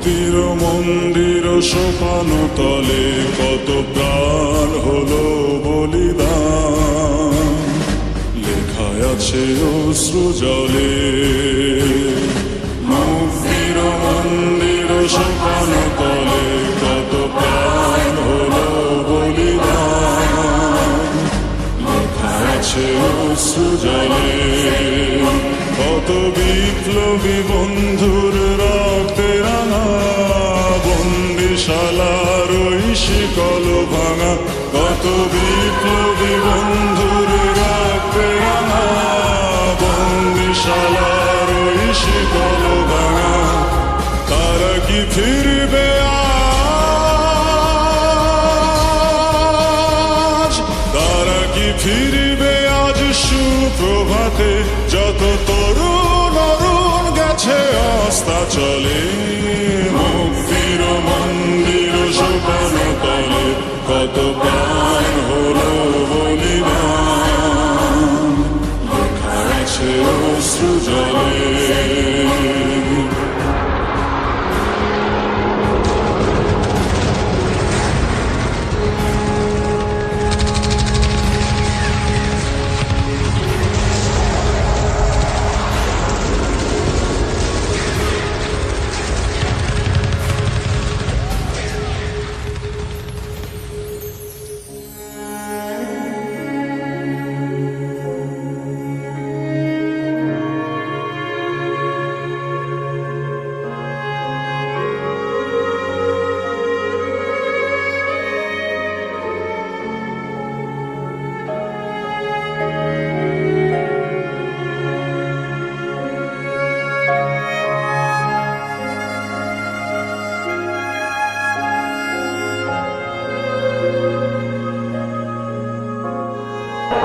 মুক্তির মন্দির সোপান তলে কত প্রাণ হলো বলিদান, লেখায় আছে অশ্রু জলে। মুক্তির মন্দির সোপান তলে কত প্রাণ হলো বলিদান, লেখায় আছে অশ্রু জলে। কত বিপ্লবী বন্ধুর রক্তে রাঙা, বন্দিশালার ওই শিকল ভাঙা। কত বিপ্লবী বন্ধুর রক্তে রাঙা, বন্দিশালার ওই শিকল ভাঙা। তারা কি ফিরবে আজ? তারা কি ফিরবে আজ সুপ্রভাতে? যত তরুণ অরুণ গেছে অস্তাচলে। মুক্তির মন্দির সোপান তলে কত প্রাণ হলো বলিদান, লেখা আছে অশ্রু জলে।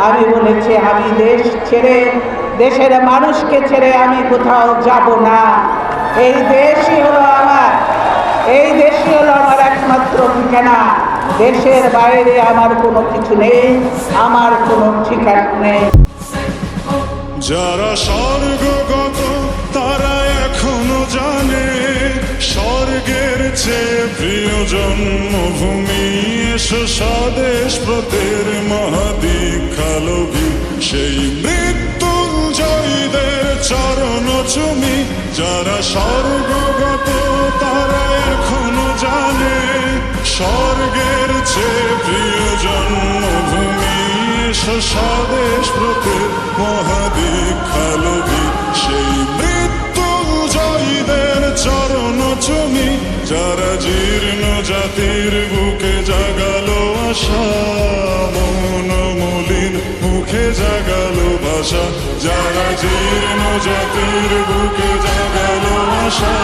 আমি বলেছি আমি দেশ ছেড়ে, দেশের মানুষকে ছেড়ে আমি কোথাও যাব না। এই দেশই হলো আমার, এই দেশই হলো আমার একমাত্র ঠিকানা। দেশের বাইরে আমার কোনো কিছু নেই, আমার কোনো ঠিকানা নেই। যারা স্বর্গগত তারা এখনো জানে, স্বর্গের চেয়ে প্রিয় জন্মভূমি। এসো স্বদেশ ব্রতের মহাদীক্ষালোভী, সেই মৃত্যুঞ্জয়ীদের চরণ চুমি। যারা স্বর্গগত তারা এখনো জানে, স্বর্গের চেয়ে প্রিয় জন্মভূমি। এসো স্বদেশ ব্রতের মহাদীক্ষালোভী, সেই মৃত্যুঞ্জয়ীদের চরণ চুমি। যারা জীর্ণ জাতির বুকে জাগালো আশা, মন মলিন মুখে জাগালো ভাষা। যারা জীর্ণ জাতির বুকে জাগালো আশা,